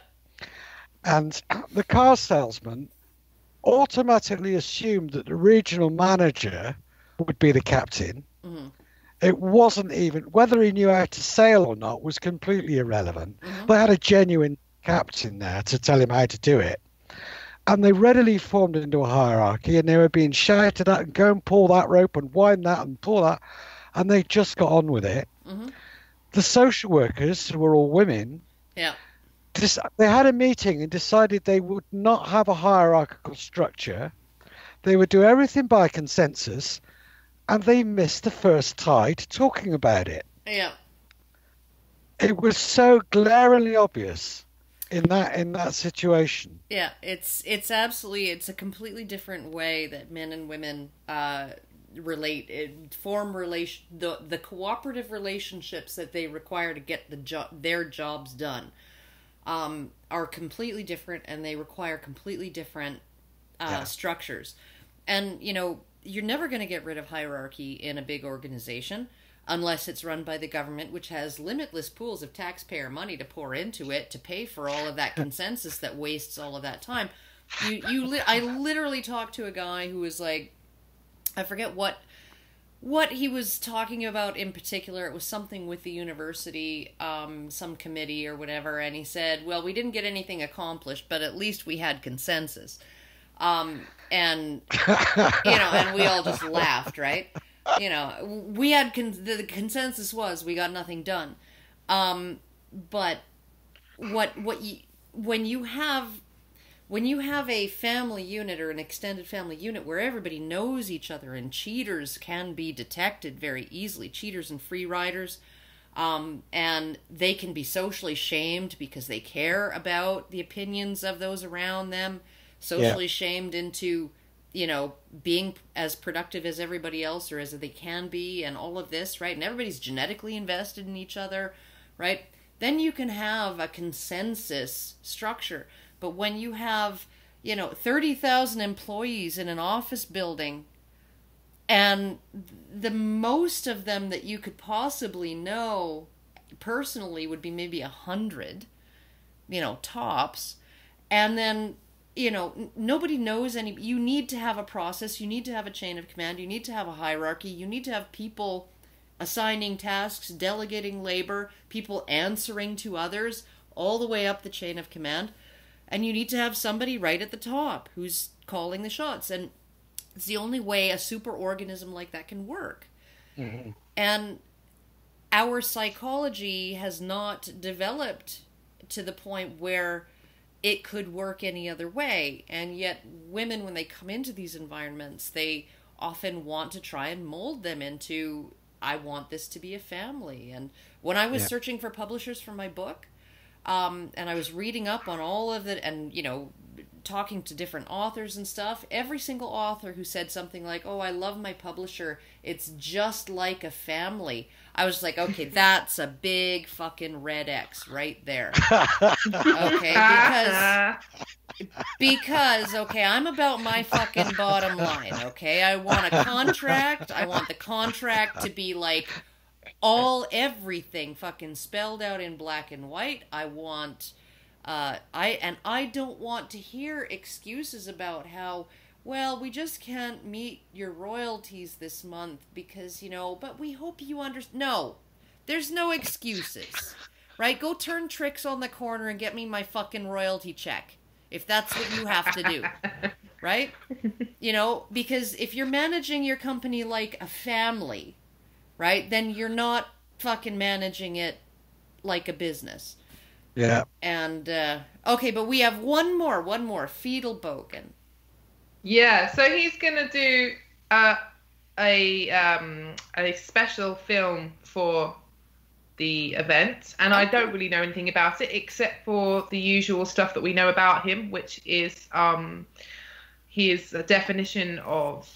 And the car salesman automatically assumed that the regional manager would be the captain, Mm-hmm. It wasn't even whether he knew how to sail or not was completely irrelevant. They had a genuine captain there to tell him how to do it. And they readily formed into a hierarchy, and they were being shouted at and go and pull that rope and wind that and pull that. And they just got on with it. The social workers, who were all women, they had a meeting and decided they would not have a hierarchical structure. They would do everything by consensus. And they missed the first tide talking about it. Yeah. It was so glaringly obvious in that situation. Yeah, it's a completely different way that men and women the cooperative relationships that they require to get their jobs done are completely different, and they require completely different structures. And you're never going to get rid of hierarchy in a big organization unless it's run by the government, which has limitless pools of taxpayer money to pour into it to pay for all of that consensus that wastes all of that time. I literally talked to a guy who was like, I forget what he was talking about in particular. It was something with the university, some committee or whatever, and he said, well, we didn't get anything accomplished, but at least we had consensus. And and we all just laughed, right? We had the consensus was we got nothing done. But when you have a family unit or an extended family unit where everybody knows each other and cheaters can be detected very easily, cheaters and free riders, and they can be socially shamed because they care about the opinions of those around them, socially shamed into being as productive as everybody else or as they can be, and all of this, right? And everybody's genetically invested in each other, right? Then you can have a consensus structure. But when you have, 30,000 employees in an office building, and the most of them that you could possibly know personally would be maybe 100, tops, and then nobody knows you need to have a process, you need to have a chain of command, you need to have a hierarchy, you need to have people assigning tasks, delegating labor, people answering to others, all the way up the chain of command. And you need to have somebody right at the top who's calling the shots. And it's the only way a superorganism like that can work. Mm-hmm. And our psychology has not developed to the point where it could work any other way. And yet women, when they come into these environments, they often want to try and mold them into, I want this to be a family. And when I was searching for publishers for my book, and I was reading up on all of it and, talking to different authors and stuff, every single author who said something like, oh, I love my publisher, it's just like a family, I was like, okay, that's a big fucking red X right there. Okay, because okay, I'm about my fucking bottom line, okay? I want a contract, I want the contract to be like everything fucking spelled out in black and white. I want I don't want to hear excuses about how, well, we just can't meet your royalties this month because, but we hope you understand. No, there's no excuses, right? Go turn tricks on the corner and get me my fucking royalty check, if that's what you have to do, right? Because if you're managing your company like a family, right, then you're not fucking managing it like a business. Yeah. And okay, but we have one more, Fiedelbogen. Yeah, so he's gonna do a special film for the event, and I don't really know anything about it except for the usual stuff that we know about him, which is his definition of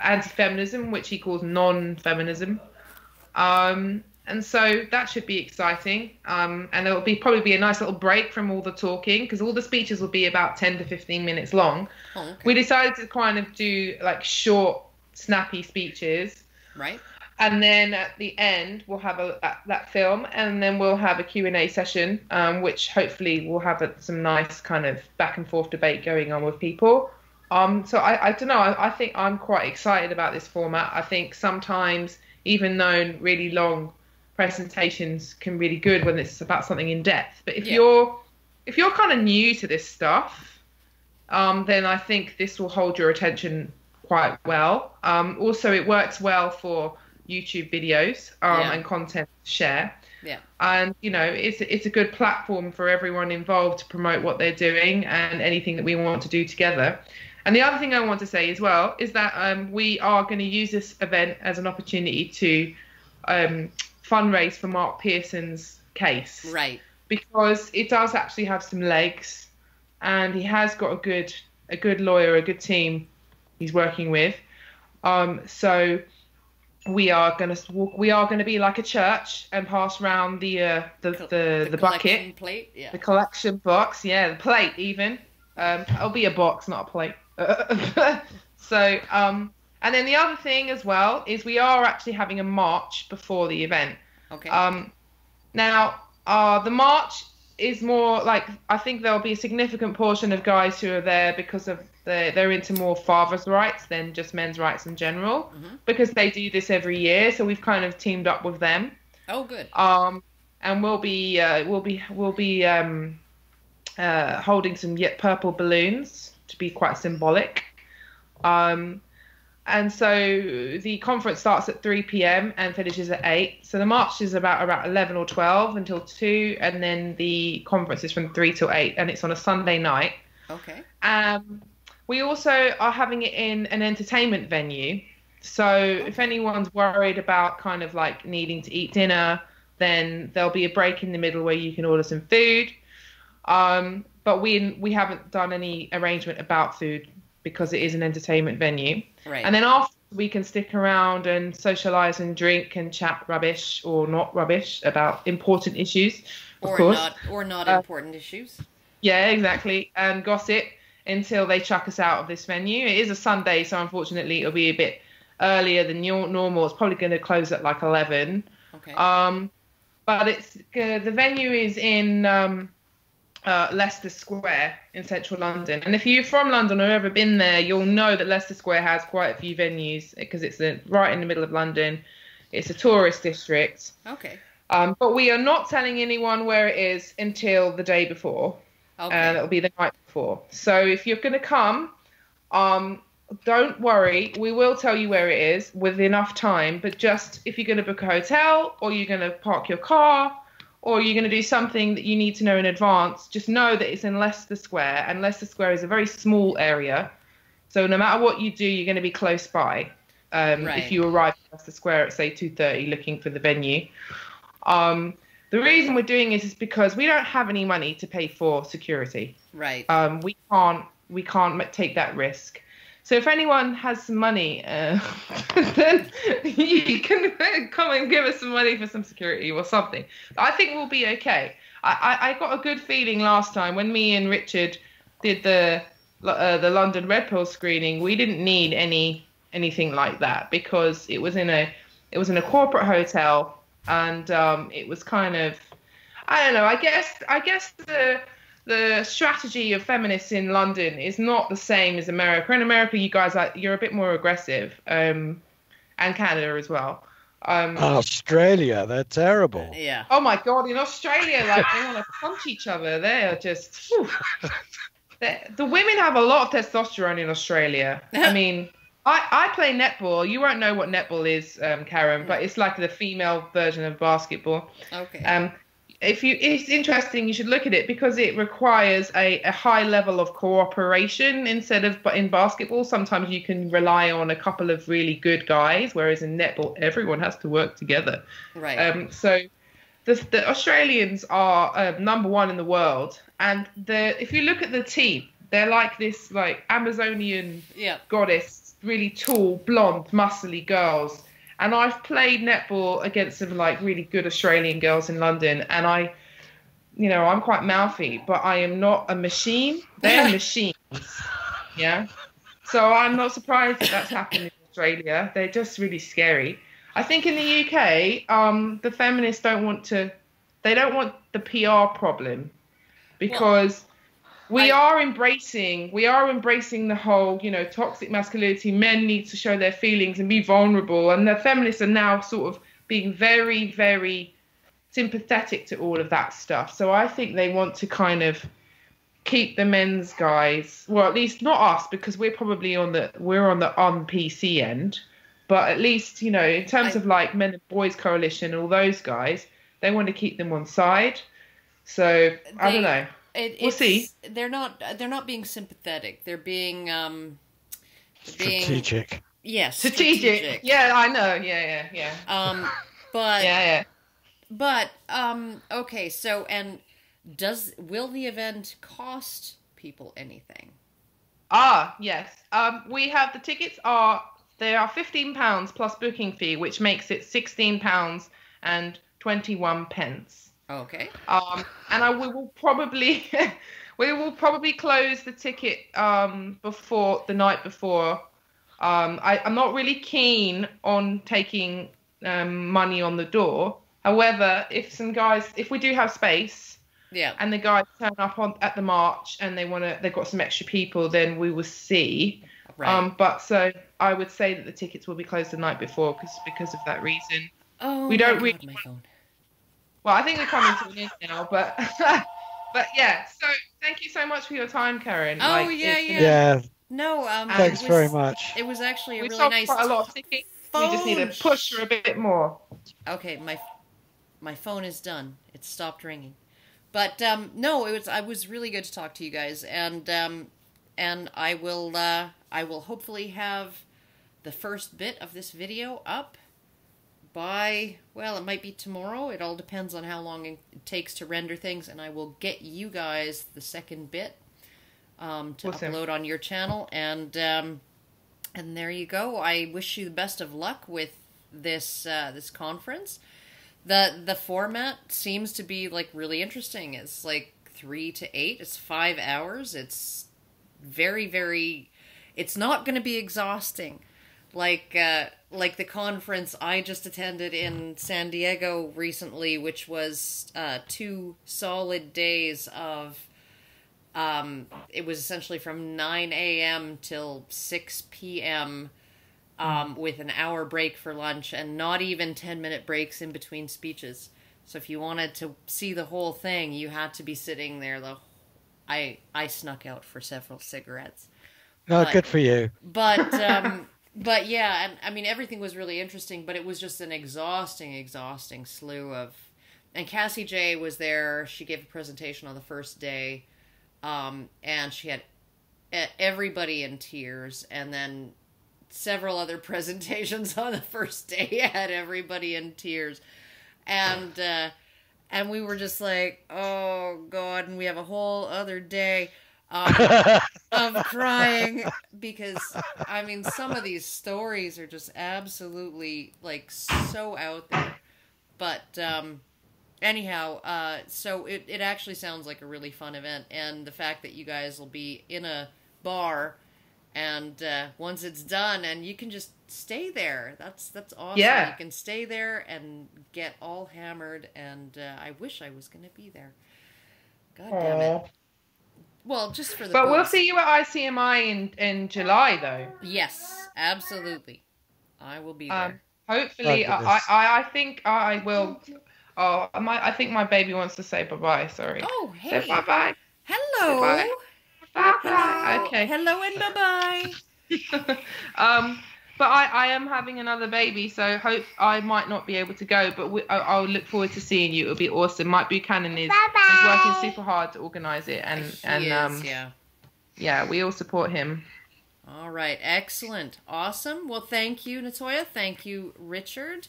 anti-feminism, which he calls non-feminism. And so that should be exciting. And it'll probably be a nice little break from all the talking, because all the speeches will be about 10 to 15 minutes long. Oh, okay. We decided to kind of do like short, snappy speeches. Right. And then at the end, we'll have that film, and then we'll have a Q&A session, which hopefully will have some nice kind of back and forth debate going on with people. So I don't know. I think I'm quite excited about this format. I think sometimes, even though really long presentations can be really good when it's about something in depth. But if you're kind of new to this stuff, then I think this will hold your attention quite well. Also, it works well for YouTube videos and content to share. Yeah. And, you know, it's a good platform for everyone involved to promote what they're doing and anything that we want to do together. And the other thing I want to say as well is that we are going to use this event as an opportunity to fundraise for Mark Pearson's case. Right. Because it does actually have some legs, and he has got a good lawyer, a good team he's working with. So we are going to be like a church and pass around the bucket, plate, the collection box, the plate even. It'll be a box, not a plate. So and then the other thing as well is we are actually having a march before the event. Okay. Now the march is more like, I think there'll be a significant portion of guys who are there because of they're into more fathers' rights than just men's rights in general, because they do this every year. So we've kind of teamed up with them. Oh, good. And we'll be holding some purple balloons to be quite symbolic. And so the conference starts at 3 p.m. and finishes at 8. So the march is about 11 or 12 until 2, and then the conference is from 3 till 8, and it's on a Sunday night. Okay. We also are having it in an entertainment venue. So if anyone's worried about kind of like needing to eat dinner, then there'll be a break in the middle where you can order some food. But we haven't done any arrangement about food because it is an entertainment venue. Right. And then after, we can stick around and socialise and drink and chat rubbish or not rubbish about important issues, of course. Or not important issues. Yeah, exactly. And gossip until they chuck us out of this venue. It is a Sunday, so unfortunately it'll be a bit earlier than normal. It's probably going to close at like 11. Okay. But it's the venue is in Leicester Square in central London. And if you're from London or ever been there, you'll know that Leicester Square has quite a few venues because it's right in the middle of London. It's a tourist district. Okay. But we are not telling anyone where it is until the day before. Okay. And it'll be the night before. So if you're going to come, don't worry. We will tell you where it is with enough time. But just if you're going to book a hotel, or you're going to park your car, or you're going to do something that you need to know in advance, just know that it's in Leicester Square. And Leicester Square is a very small area. So no matter what you do, you're going to be close by. Right. If you arrive at Leicester Square at, say, 2:30 looking for the venue. The reason we're doing this is because we don't have any money to pay for security. Right. We can't take that risk. So if anyone has some money, then you can come and give us some money for some security or something. I think we'll be okay. I got a good feeling last time when me and Richard did the London Red Pill screening. We didn't need anything like that because it was in a corporate hotel. And it was kind of, I don't know, I guess the strategy of feminists in London is not the same as America. In America, you guys you're a bit more aggressive, and Canada as well. Australia, they're terrible. Yeah. Oh my God, in Australia, like they want to punch each other. They are just, the women have a lot of testosterone in Australia. I mean, I play netball. You won't know what netball is, Karen, but it's like the female version of basketball. Okay. It's interesting. You should look at it because it requires a high level of cooperation but in basketball, sometimes you can rely on a couple of really good guys, whereas in netball, everyone has to work together. Right. So the Australians are number one in the world, and if you look at the team, they're like this like Amazonian goddess. Really tall, blonde, muscly girls. And I've played netball against some like really good Australian girls in London, and I'm quite mouthy, but I am not a machine. They're machines. Yeah. So I'm not surprised that's happened in Australia. They're just really scary. I think in the UK, the feminists don't want the PR problem because we are embracing the whole, toxic masculinity. Men need to show their feelings and be vulnerable, and the feminists are now sort of being very, very sympathetic to all of that stuff. So I think they want to kind of keep the men's guys, well, at least not us, because we're probably on the PC end, but at least, in terms of like Men and Boys Coalition and all those guys, they want to keep them on side. So I don't know. We'll see. They're not being sympathetic. They're being strategic. Yes, strategic. Yeah, I know. Yeah. But yeah. But okay. So, and will the event cost people anything? Yes. We have the tickets are £15 plus booking fee, which makes it £16 and 21 pence. Okay. And we will probably close the ticket before the night before. I'm not really keen on taking money on the door. However, if we do have space, and the guys turn up at the march and they've got some extra people, then we will see. Right. But so I would say that the tickets will be closed the night before because of that reason. Oh, we don't my phone. Well, I think we're coming to an end now, but yeah. So thank you so much for your time, Karen. Oh, yeah. No, thanks very much. It was actually we really nice. Quite a lot of tickets. We just need to push for a bit more. Okay, my phone is done. It stopped ringing. But no, I was really good to talk to you guys, and I will hopefully have the first bit of this video up by, well, it might be tomorrow. It all depends on how long it takes to render things, and I will get you guys the second bit to upload on your channel, and there you go. I wish you the best of luck with this conference. The format seems to be like really interesting. It's like 3 to 8. It's 5 hours. It's very, very. It's not going to be exhausting, like the conference I just attended in San Diego recently, which was 2 solid days of. It was essentially from 9 a.m. till 6 p.m. With an hour break for lunch and not even 10-minute breaks in between speeches. So if you wanted to see the whole thing, you had to be sitting there. I snuck out for several cigarettes. No, good for you. But yeah, and I mean, everything was really interesting, but it was just an exhausting slew of... And Cassie J was there. She gave a presentation on the first day, and she had everybody in tears, and then several other presentations on the first day had everybody in tears. And we were just like, oh, God, and we have a whole other day of crying, because, I mean, some of these stories are just absolutely, like, so out there. But, anyhow, so it actually sounds like a really fun event, and the fact that you guys will be in a bar, and once it's done, and you can just stay there. That's awesome. Yeah. You can stay there and get all hammered, and I wish I was going to be there. God damn it. Well, just for the But booze. we'll see you at ICMI in July, though. Yes, absolutely. I will be there. Hopefully, I think I will. Oh, I think my baby wants to say bye-bye. Sorry. Oh, hey. Say bye-bye. Hello. Bye. Bye-bye. Okay. Hello and bye-bye. But I am having another baby, so hope I might not be able to go, but I'll look forward to seeing you. It'll be awesome. Mike Buchanan is working super hard to organise it, and we all support him. All right, excellent, awesome. Well, thank you, Natoya. Thank you, Richard,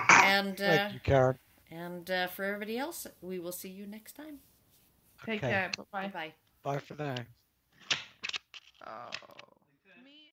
and thank you, Karen. And for everybody else, we will see you next time. Take care. Bye-bye. Bye. Bye for now. Oh.